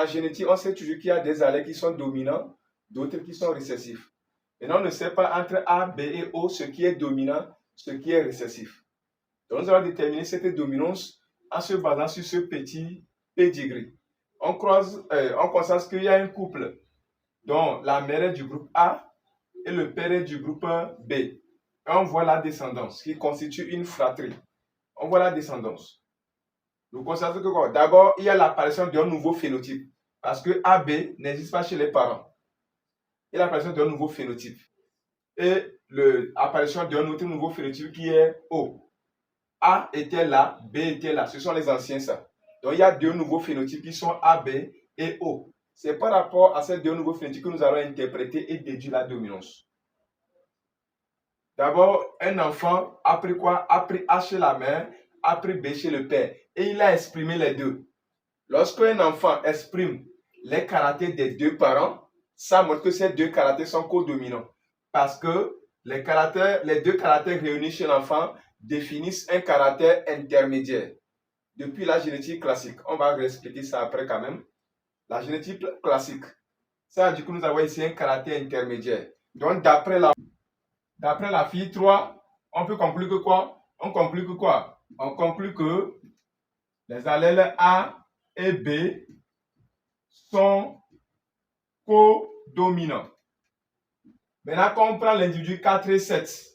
en génétique, on sait toujours qu'il y a des allèles qui sont dominants, d'autres qui sont récessifs. Maintenant, on ne sait pas entre A, B et O ce qui est dominant, ce qui est récessif. Donc, nous allons déterminer cette dominance en se basant sur ce petit pédigree. On constate qu'il y a un couple dont la mère est du groupe A et le père est du groupe B. Et on voit la descendance qui constitue une fratrie. On voit la descendance. Nous constatons que d'abord, il y a l'apparition d'un nouveau phénotype. Parce que AB n'existe pas chez les parents. Il y a l'apparition d'un nouveau phénotype. Et l'apparition d'un autre nouveau phénotype qui est O. A était là, B était là. Ce sont les anciens, ça. Donc, il y a deux nouveaux phénotypes qui sont AB et O. C'est par rapport à ces deux nouveaux phénotypes que nous allons interpréter et déduire la dominance. D'abord, un enfant a pris quoi? A pris A chez la mère, a pris B chez le père. Et il a exprimé les deux. Lorsqu'un enfant exprime les caractères des deux parents, ça montre que ces deux caractères sont codominants. Parce que les deux caractères réunis chez l'enfant définissent un caractère intermédiaire. Depuis la génétique classique, on va réexpliquer ça après quand même. La génétique classique, ça dit que nous avons ici un caractère intermédiaire. Donc d'après la fille 3, on peut conclure que quoi? On conclut que quoi? On conclut que les allèles A et B sont codominants. Maintenant, quand on prend l'individu 4 et 7,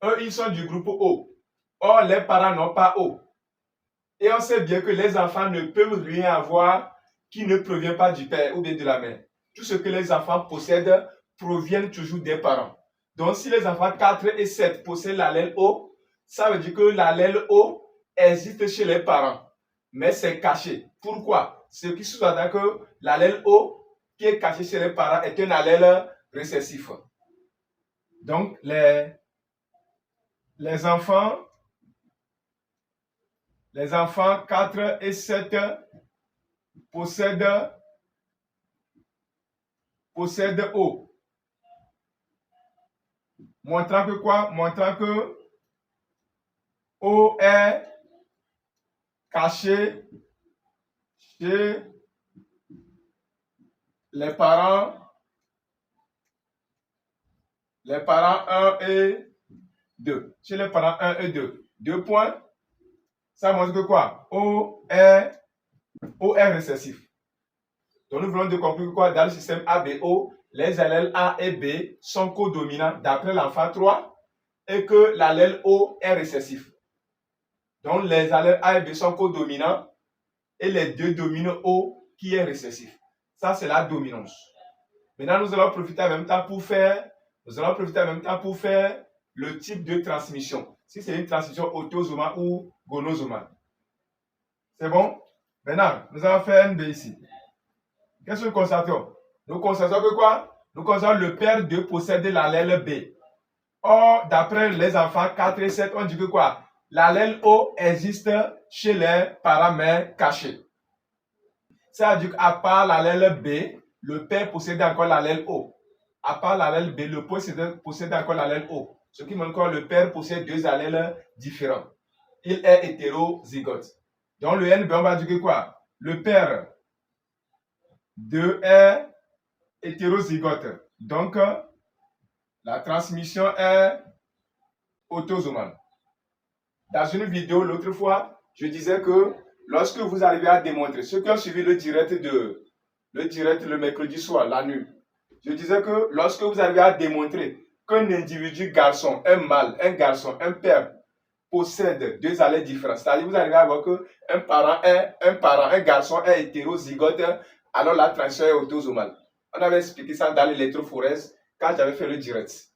eux, ils sont du groupe O. Or, les parents n'ont pas O. Et on sait bien que les enfants ne peuvent rien avoir qui ne provient pas du père ou bien de la mère. Tout ce que les enfants possèdent proviennent toujours des parents. Donc, si les enfants 4 et 7 possèdent l'allèle O, ça veut dire que l'allèle O existe chez les parents. Mais c'est caché. Pourquoi? Ce qui sous-entend que l'allèle O qui est caché chez les parents est un allèle récessif. Donc, les enfants 4 et 7 possèdent O. Montrant que quoi? Montrant que O est caché chez les parents 1 et 2. Chez les parents 1 et 2. 2 points. Ça montre que quoi? O est récessif. Donc nous venons de conclure que quoi? Dans le système ABO, les allèles A et B sont codominants d'après l'enfant 3 et que l'allèle O est récessif. Donc les allèles A et B sont codominants et les deux dominent O qui est récessif. Ça, c'est la dominance. Maintenant, nous allons profiter en même temps pour faire le type de transmission. Si c'est une transmission autosomale ou gonosomale. C'est bon? Maintenant, nous allons faire NB ici. Qu'est-ce que nous constatons? Nous constatons que quoi? Nous constatons que le père 2 possède l'allèle B. Or, d'après les enfants 4 et 7, on dit que quoi? L'allèle O existe chez les parents mères cachés. Ça veut dire qu'à part l'allèle B, le père possède encore l'allèle O. À part l'allèle B, le père possède encore l'allèle O. Ce qui montre que le père possède deux allèles différents. Il est hétérozygote. Donc le NB, on va dire que quoi? Le père 2 est hétérozygote. Donc la transmission est autosomale. Dans une vidéo l'autre fois, je disais que lorsque vous arrivez à démontrer, ceux qui ont suivi le direct le mercredi soir, la nuit, je disais que lorsque vous arrivez à démontrer qu'un individu garçon, un mâle, un garçon, un père possède deux allèles différents, c'est-à-dire vous arrivez à voir un garçon est hétérozygote, alors la transition est autosomale. On avait expliqué ça dans l'électrophorèse quand j'avais fait le direct.